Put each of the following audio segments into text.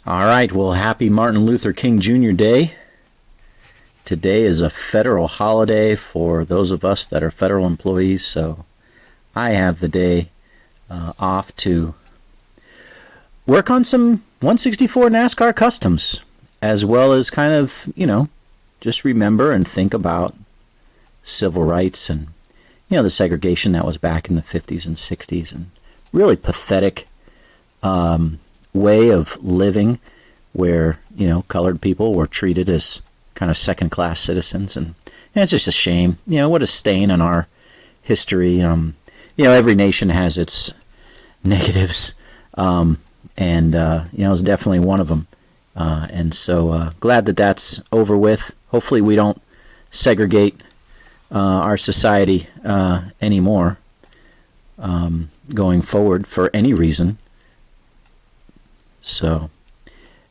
All right, well, happy Martin Luther King Jr. Day. Today is a federal holiday for those of us that are federal employees, so I have the day off to work on some 164 NASCAR customs, as well as kind of, just remember and think about civil rights and, the segregation that was back in the 50s and 60s, and really pathetic way of living where, colored people were treated as kind of second-class citizens. And it's just a shame. What a stain on our history. Every nation has its negatives, and it's definitely one of them. And so glad that that's over with. Hopefully we don't segregate our society anymore going forward for any reason. So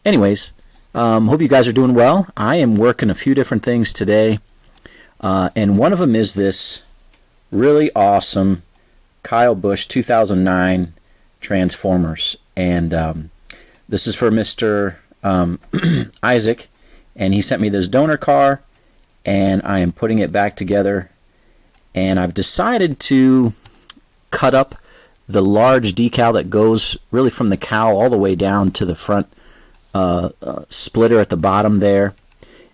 anyways, hope you guys are doing well. I am working a few different things today, and one of them is this really awesome Kyle Busch 2009 Transformers, and this is for Mr. Isaac, and he sent me this donor car, and I am putting it back together, and I've decided to cut up the large decal that goes really from the cowl all the way down to the front splitter at the bottom there.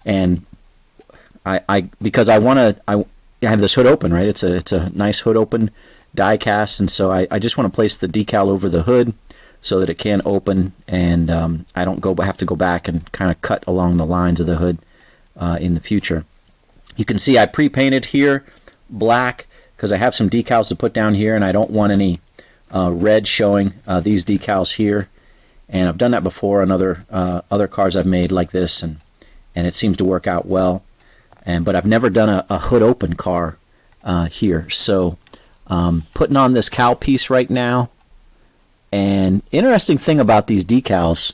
And I because I have this hood open, right? It's a nice hood open die cast, and so I just want to place the decal over the hood so that it can open, and I don't have to go back and kind of cut along the lines of the hood in the future. You can see I pre-painted here black because I have some decals to put down here, and I don't want any red showing these decals here. And I've done that before on other cars I've made like this, and it seems to work out well. But I've never done a hood open car here. So putting on this cowl piece right now. And interesting thing about these decals,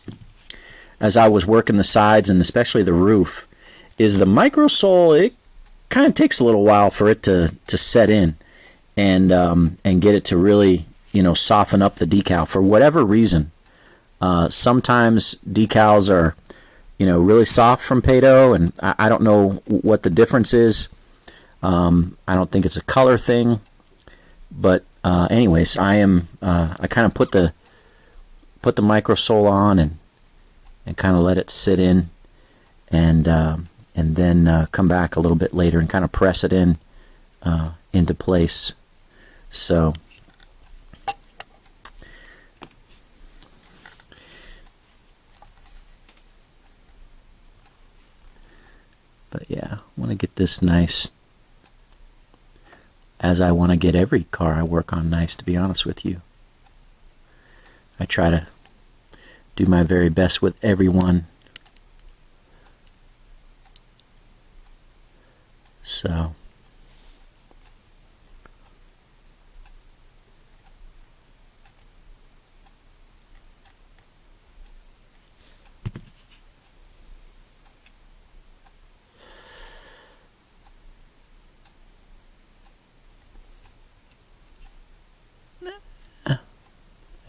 as I was working the sides and especially the roof, is the microsole. It kind of takes a little while for it to set in and get it to really soften up the decal for whatever reason. Sometimes decals are really soft from Pato, and I don't know what the difference is. I don't think it's a color thing, but anyways, I kind of put the microsole on and kind of let it sit in, and then come back a little bit later and kind of press it into place. So but yeah, I want to get this nice, as I want to get every car I work on nice, to be honest with you. I try to do my very best with everyone. So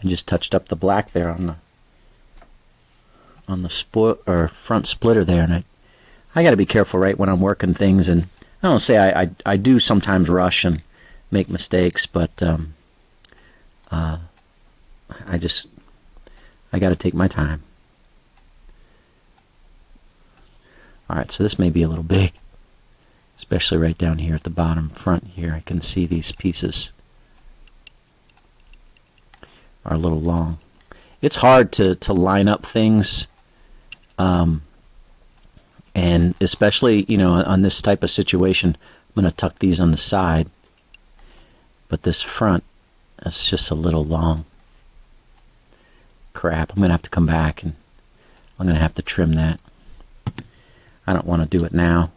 I just touched up the black there on the front splitter there, and I got to be careful, right, when I'm working things. And I don't say I do sometimes rush and make mistakes, but I got to take my time. All right, so this may be a little big, especially right down here at the bottom front here. I can see these pieces are a little long. It's hard to line up things, and especially on this type of situation. I'm going to tuck these on the side, but this front, that's just a little long. Crap, I'm going to have to come back and I'm going to have to trim that. I don't want to do it now.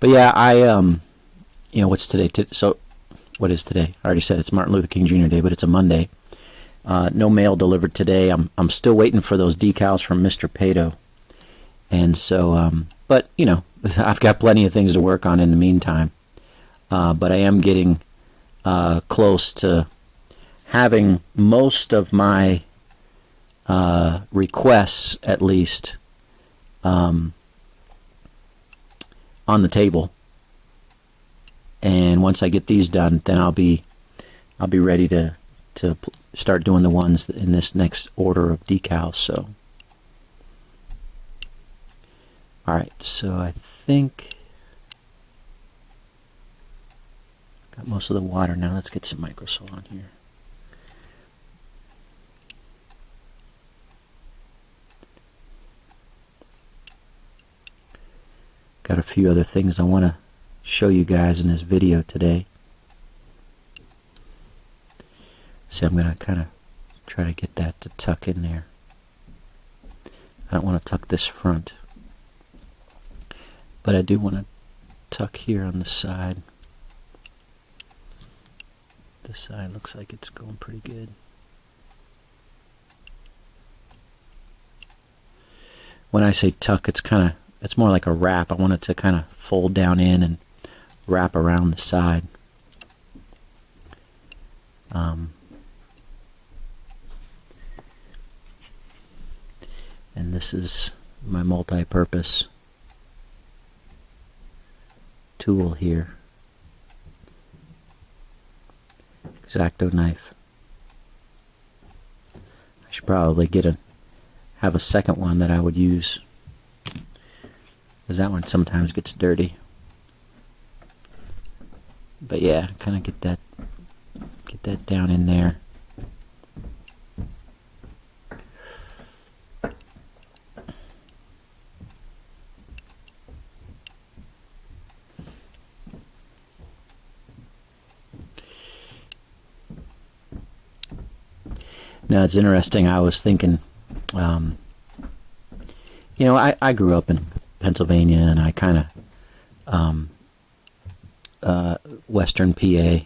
But yeah, what's today? So what is today? I already said it's Martin Luther King Jr. Day, but it's a Monday. No mail delivered today. I'm still waiting for those decals from Mr. Pato. And so, but, you know, I've got plenty of things to work on in the meantime. But I am getting close to having most of my requests, at least, on the table. And once I get these done, then I'll be ready to start doing the ones in this next order of decals. So, all right. So I think got most of the water now. Let's get some microsol on here. Got a few other things I want to show you guys in this video today. So I'm going to kind of try to get that to tuck in there. I don't want to tuck this front, but I do want to tuck here on the side. This side looks like it's going pretty good. When I say tuck, it's more like a wrap. I want it to kind of fold down in and wrap around the side. And this is my multi-purpose tool here. X-Acto knife. I should probably have a second one that I would use, because that one sometimes gets dirty. But yeah, kind of get that down in there. Now it's interesting. I was thinking, you know, I grew up in Pennsylvania, and I kind of Western PA,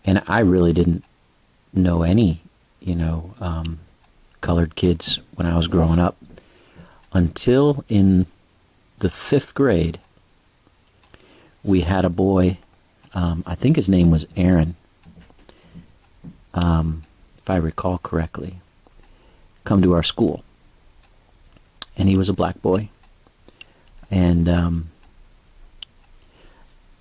and I really didn't know any, you know, colored kids when I was growing up until in the 5th grade. We had a boy, I think his name was Aaron, if I recall correctly, come to our school, and he was a black boy, and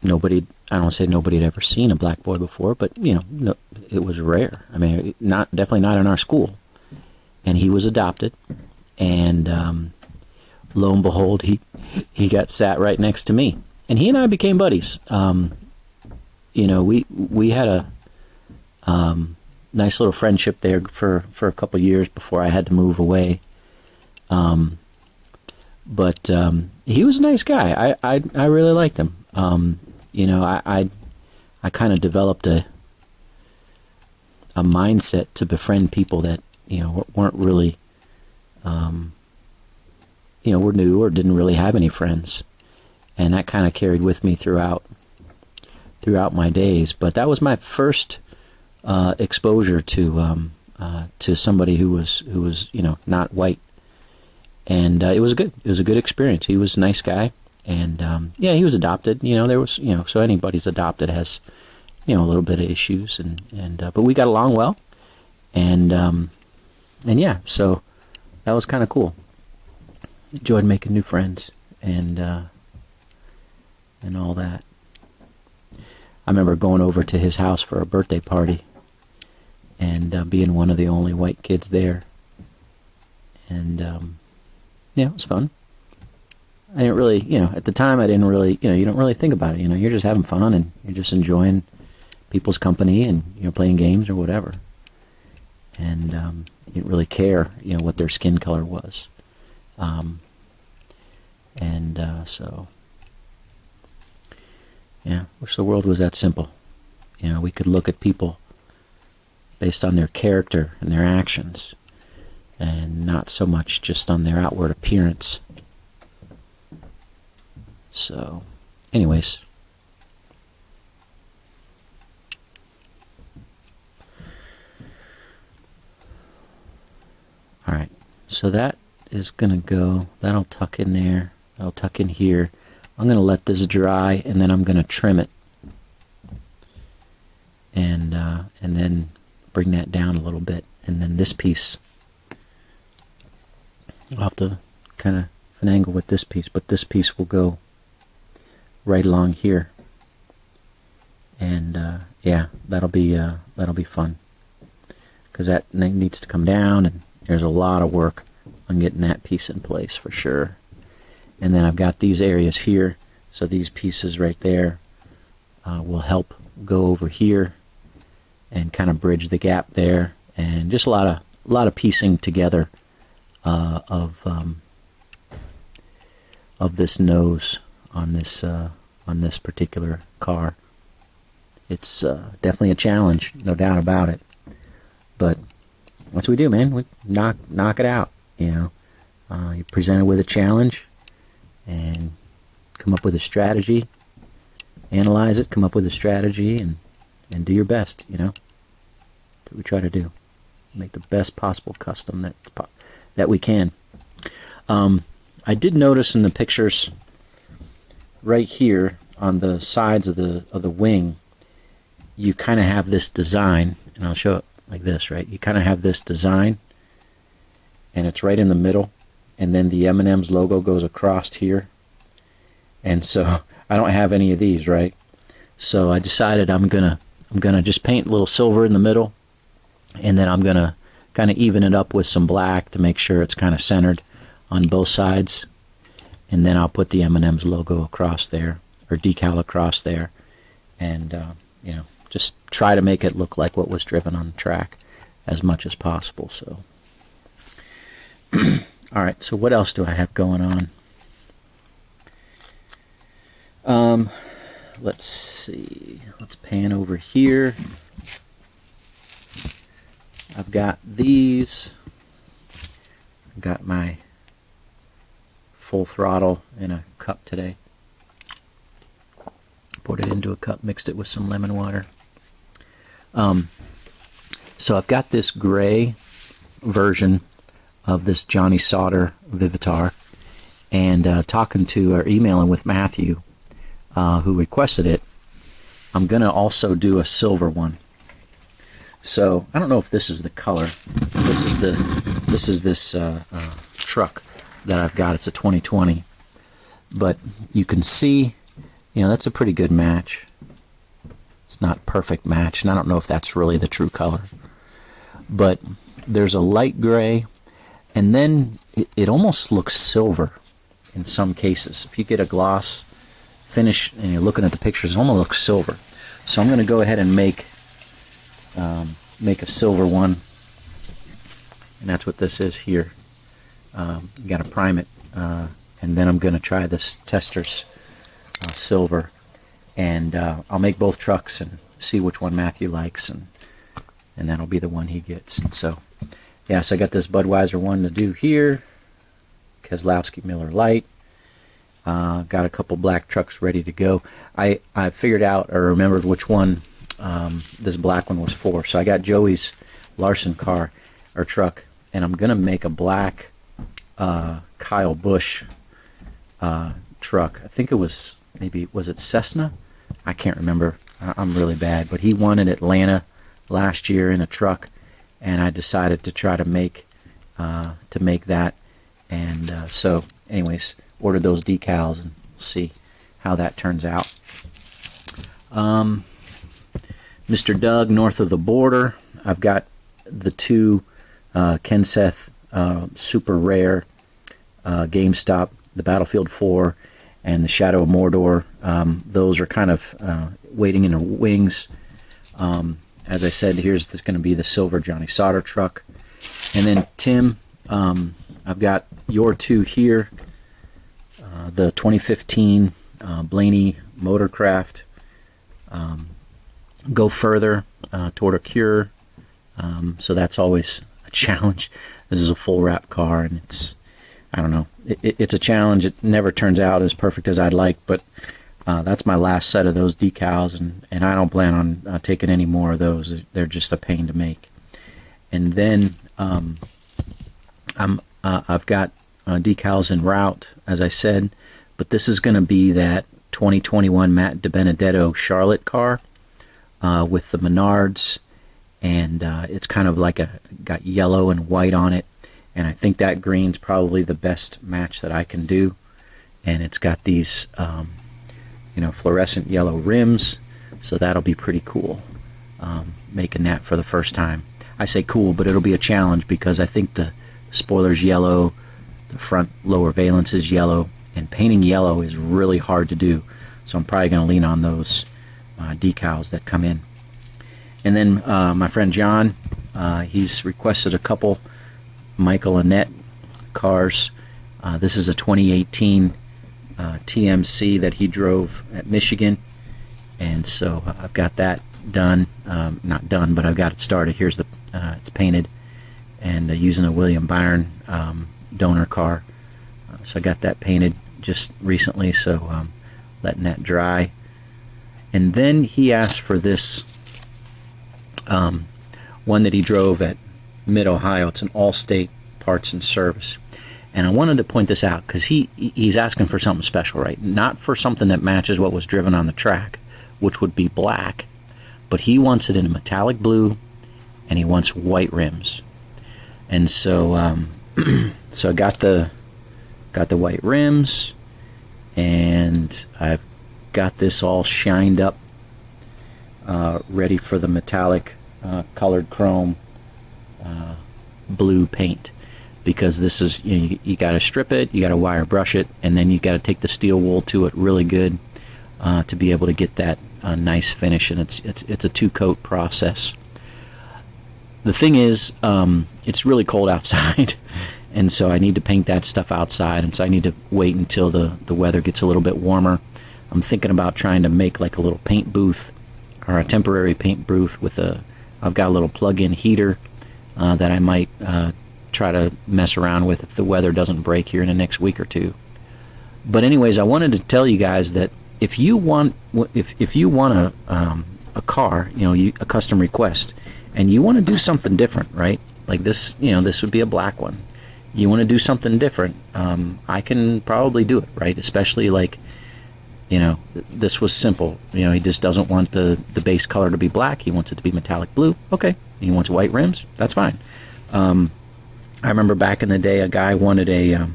nobody, I don't want to say nobody had ever seen a black boy before, but, you know, no, it was rare. I mean, definitely not in our school. And he was adopted, and lo and behold, he got sat right next to me, and he and I became buddies. You know, we had a nice little friendship there for a couple of years before I had to move away. But he was a nice guy. I really liked him. You know, I kind of developed a mindset to befriend people that, you know, weren't really, you know, were new or didn't really have any friends, and that kind of carried with me throughout my days. But that was my first exposure to somebody who was you know, not white, and it was a good experience. He was a nice guy. And yeah, he was adopted. You know, there was, you know, so anybody's adopted has, you know, a little bit of issues, and but we got along well, and yeah, so that was kind of cool. Enjoyed making new friends and all that. I remember going over to his house for a birthday party, and being one of the only white kids there, and yeah, it was fun. I didn't really, you know, at the time I didn't really, you know, you don't really think about it, you know, you're just having fun and you're just enjoying people's company and, you know, playing games or whatever. And you didn't really care, you know, what their skin color was. So, yeah, wish the world was that simple. You know, we could look at people based on their character and their actions, and not so much just on their outward appearance. So, anyways, So that is going to go, that'll tuck in there, that'll tuck in here. I'm going to let this dry, and then I'm going to trim it. And then bring that down a little bit. And then this piece, I'll have to kind of finagle with this piece, but this piece will go right along here. And yeah, that'll be fun, because that needs to come down, and there's a lot of work on getting that piece in place for sure. And then I've got these areas here, so these pieces right there will help go over here and kind of bridge the gap there, and just a lot of piecing together of this nose on this particular car. It's definitely a challenge, no doubt about it. But that's what we do, man. We knock it out. You know, you're presented with a challenge, and come up with a strategy, analyze it, come up with a strategy, and do your best. You know, that's what we try to do. Make the best possible custom that we can. I did notice in the pictures right here on the sides of the wing, you kind of have this design, and I'll show it like this, right? You kind of have this design, and it's right in the middle, and then the M&M's logo goes across here. And so I don't have any of these, right? So I decided I'm gonna just paint a little silver in the middle, and then I'm gonna kind of even it up with some black to make sure it's kind of centered on both sides, and then I'll put the M&M's logo across there, or decal across there, and you know, just try to make it look like what was driven on the track as much as possible. So all right, so what else do I have going on? Let's see, let's pan over here. I've got these. I've got my full throttle in a cup today. Poured it into a cup, mixed it with some lemon water. So I've got this gray version of this Johnny Sauter Vivitar, and talking to or emailing with Matthew, who requested it, I'm gonna also do a silver one. So I don't know if this is the color. This is this truck that I've got. It's a 2020, but you can see, you know, that's a pretty good match. It's not a perfect match, and I don't know if that's really the true color. But there's a light gray, and then it almost looks silver in some cases. If you get a gloss finish and you're looking at the pictures, it almost looks silver. So I'm going to go ahead and make a silver one, and that's what this is here. You got to prime it, and then I'm going to try this Tester's silver, and I'll make both trucks and see which one Matthew likes, and that'll be the one he gets. So yeah, so I got this Budweiser one to do here, Keselowski Miller Lite. Got a couple black trucks ready to go. I figured out or remembered which one this black one was for. So I got Joey's Larson car or truck, and I'm gonna make a black Kyle Busch truck. I think it was, maybe, was it Cessna? I can't remember. I'm really bad, but he won in Atlanta last year in a truck, and I decided to try to make that. And so anyways, ordered those decals, and we'll see how that turns out. Mr. Doug, north of the border, I've got the two Kenseth super rare GameStop, the Battlefield 4 and the Shadow of Mordor. Those are kind of waiting in the wings. As I said, here's going to be the silver Johnny Sauter truck. And then Tim, I've got your two here, the 2015 Blaney Motorcraft Go Further toward a Cure. So that's always a challenge. This is a full wrap car, and it's, I don't know, it's a challenge. It never turns out as perfect as I'd like, but that's my last set of those decals, and I don't plan on taking any more of those. They're just a pain to make. And then I'm I've got decals en route, as I said, but this is going to be that 2021 Matt DiBenedetto Charlotte car with the Menards, and it's kind of like got yellow and white on it, and I think that green's probably the best match that I can do. And it's got these fluorescent yellow rims, so that'll be pretty cool, making that for the first time. I say cool, but it'll be a challenge because I think the spoiler's yellow, the front lower valence is yellow, and painting yellow is really hard to do, so I'm probably going to lean on those decals that come in. And then my friend John, he's requested a couple Michael Annette cars. This is a 2018 TMC that he drove at Michigan, and so I've got that done. Not done, but I've got it started. Here's it's painted, and using a William Byron donor car. So I got that painted just recently, so letting that dry. And then he asked for this one that he drove at Mid-Ohio. It's an Allstate parts and service. And I wanted to point this out because he's asking for something special, right? Not for something that matches what was driven on the track, which would be black, but he wants it in a metallic blue, and he wants white rims. And so, so I got the white rims, and I've got this all shined up, ready for the metallic colored chrome blue paint. Because this is, you got to strip it, you got to wire brush it, and then you got to take the steel wool to it really good to be able to get that nice finish. And it's a two-coat process. The thing is, it's really cold outside, and so I need to paint that stuff outside, and so I need to wait until the weather gets a little bit warmer. I'm thinking about trying to make like a little paint booth or a temporary paint booth with I've got a little plug-in heater that I might try to mess around with if the weather doesn't break here in the next week or two. But anyways, I wanted to tell you guys that if you want a car, a custom request, and you want to do something different, right? Like this, this would be a black one. You want to do something different, I can probably do it, right? Especially like, this was simple. He just doesn't want the base color to be black. He wants it to be metallic blue. Okay. He wants white rims. That's fine. I remember back in the day, a guy wanted a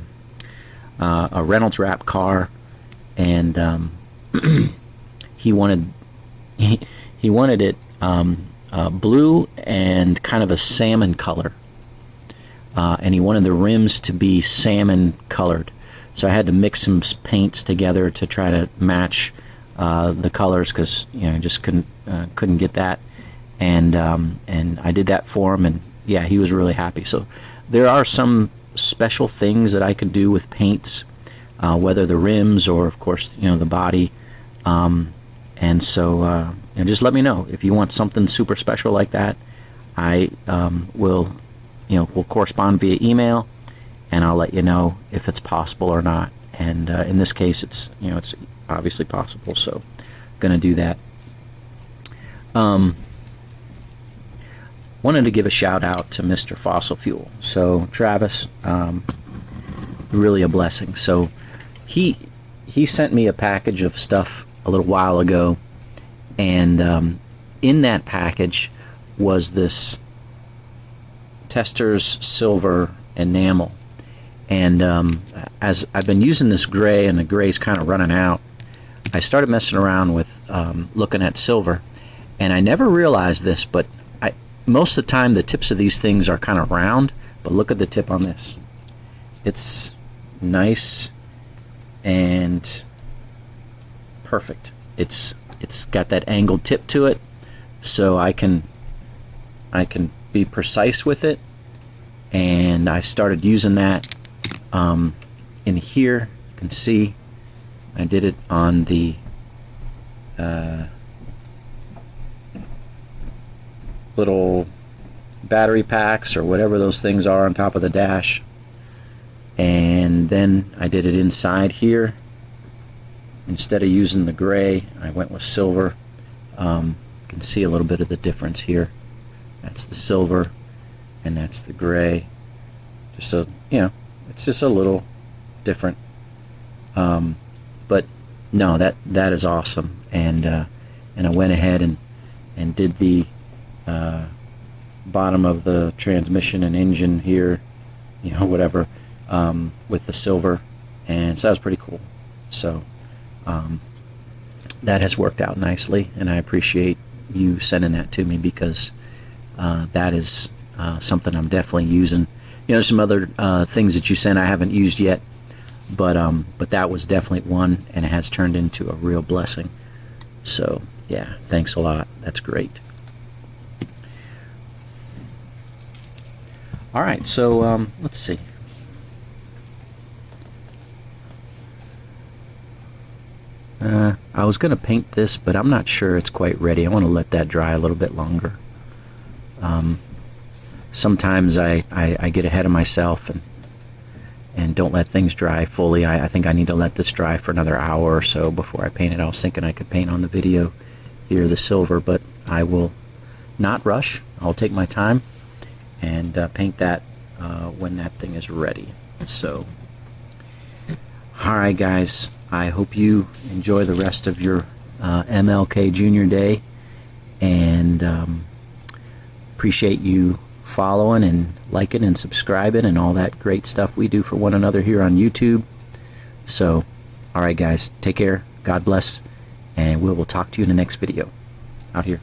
Reynolds wrap car, and he wanted it blue and kind of a salmon color, and he wanted the rims to be salmon colored. So I had to mix some paints together to try to match the colors because I just couldn't get that, and I did that for him, and yeah, he was really happy. So there are some special things that I could do with paints, whether the rims or, of course, the body. And so just let me know if you want something super special like that. I will correspond via email, and I'll let you know if it's possible or not. And in this case, it's obviously possible. So, going to do that. Wanted to give a shout out to Mr. Fossil Fuel. So Travis, really a blessing. So he sent me a package of stuff a little while ago, and in that package was this Testors silver enamel. And as I've been using this gray, and the gray's kind of running out, I started messing around with looking at silver, and I never realized this, but most of the time the tips of these things are kind of round, but look at the tip on this. It's nice and perfect. It's got that angled tip to it, so I can be precise with it, and I started using that in here. You can see I did it on the little battery packs or whatever those things are on top of the dash, and then I did it inside here. Instead of using the gray, I went with silver. You can see a little bit of the difference here. That's the silver and that's the gray, just so It's just a little different. But no, that is awesome. And I went ahead and did the bottom of the transmission and engine here, whatever, with the silver, and so that was pretty cool. So that has worked out nicely, and I appreciate you sending that to me, because that is something I'm definitely using. There's some other things that you sent I haven't used yet, but that was definitely one, and it has turned into a real blessing. So yeah, thanks a lot. That's great. All right, so let's see. I was going to paint this, but I'm not sure it's quite ready. I want to let that dry a little bit longer. Sometimes I get ahead of myself and don't let things dry fully. I think I need to let this dry for another hour or so before I paint it. I was thinking I could paint on the video here the silver, but I will not rush. I'll take my time and paint that when that thing is ready. So, alright guys, I hope you enjoy the rest of your MLK Jr. Day, and appreciate you following and liking and subscribing and all that great stuff we do for one another here on YouTube. So, alright guys, take care, God bless, and we will talk to you in the next video. Out here.